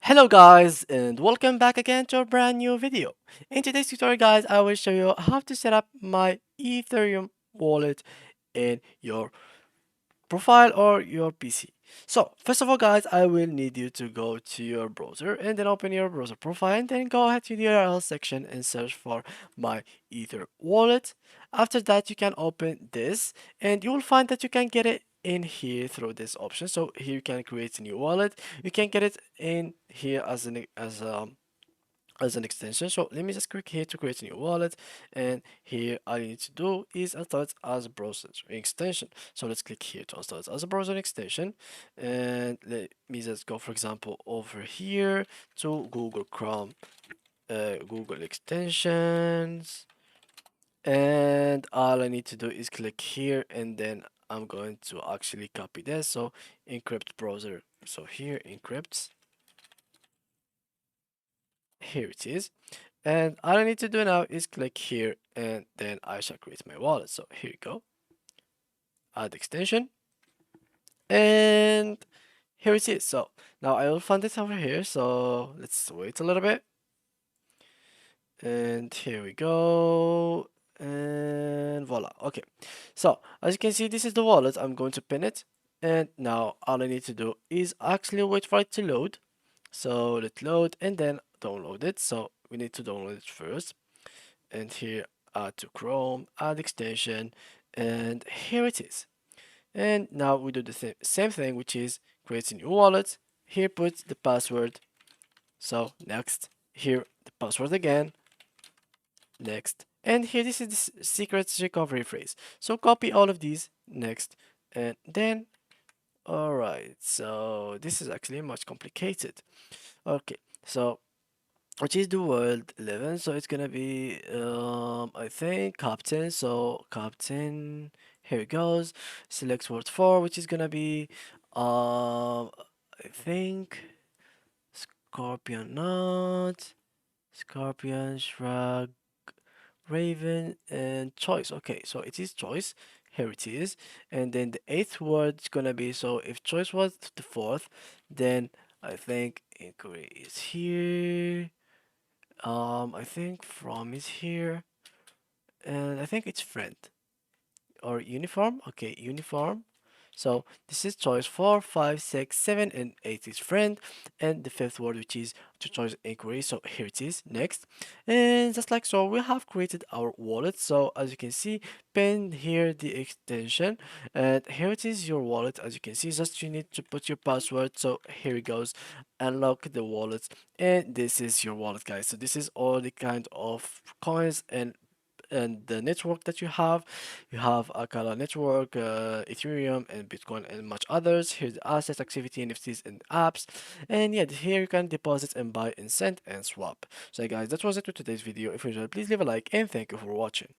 Hello guys and welcome back again to a brand new video. In today's tutorial guys, I will show you how to set up my Ethereum wallet in your profile or your PC. So first of all guys, I will need you to go to your browser and then open your browser profile and then go ahead to the URL section and search for my Ether wallet. After that you can open this and you will find that you can get it in here through this option. So here you can create a new wallet. You can get it in here as an extension. So let me just click here to create a new wallet, and here all you need to do is install it as a browser extension. So let's click here to install it as a browser extension, and let me just go, for example, over here to Google Chrome, Google extensions, and all I need to do is click here, and then I'm going to actually copy this. So encrypt browser. So here encrypt. Here it is. And all I need to do now is click here and then I shall create my wallet. So here you go, add extension, and here it is. So now I will find it over here. So let's wait a little bit. And here we go. And voila. Okay. So as you can see, this is the wallet. I'm going to pin it. And now all I need to do is actually wait for it to load. So let load and then download it. So we need to download it first. And here add to Chrome, add extension, and here it is. And now we do the same thing, which is create a new wallet. Here put the password. So next, here the password again, next, and here this is the secret recovery phrase. So copy all of these, next, and then alright, so this is actually much complicated. Okay, so which is the world 11, so it's gonna be I think captain. So captain, here it goes. Select word 4, which is gonna be I think scorpion, not scorpion, shrug, raven, and choice. Okay, so it is choice. Here it is. And then the eighth word is gonna be, so if choice was the fourth, then I think inquiry is here. I think from is here, and I think it's friend or uniform. Okay, uniform. So this is choice 4, 5, 6, 7, and 8 is friend, and the fifth word, which is to choice inquiry. So here it is, next. And just like so, we have created our wallet. So as you can see, pin here the extension, and here it is your wallet. As you can see, just you need to put your password. So here it goes, unlock the wallet, and this is your wallet, guys. So this is all the kind of coins and the network that you have Akala network, Ethereum, and Bitcoin, and much others. Here's the assets, activity, NFTs, and apps. And yeah, here you can deposit and buy and send and swap. So guys, that was it for today's video. If you enjoyed, please leave a like and thank you for watching.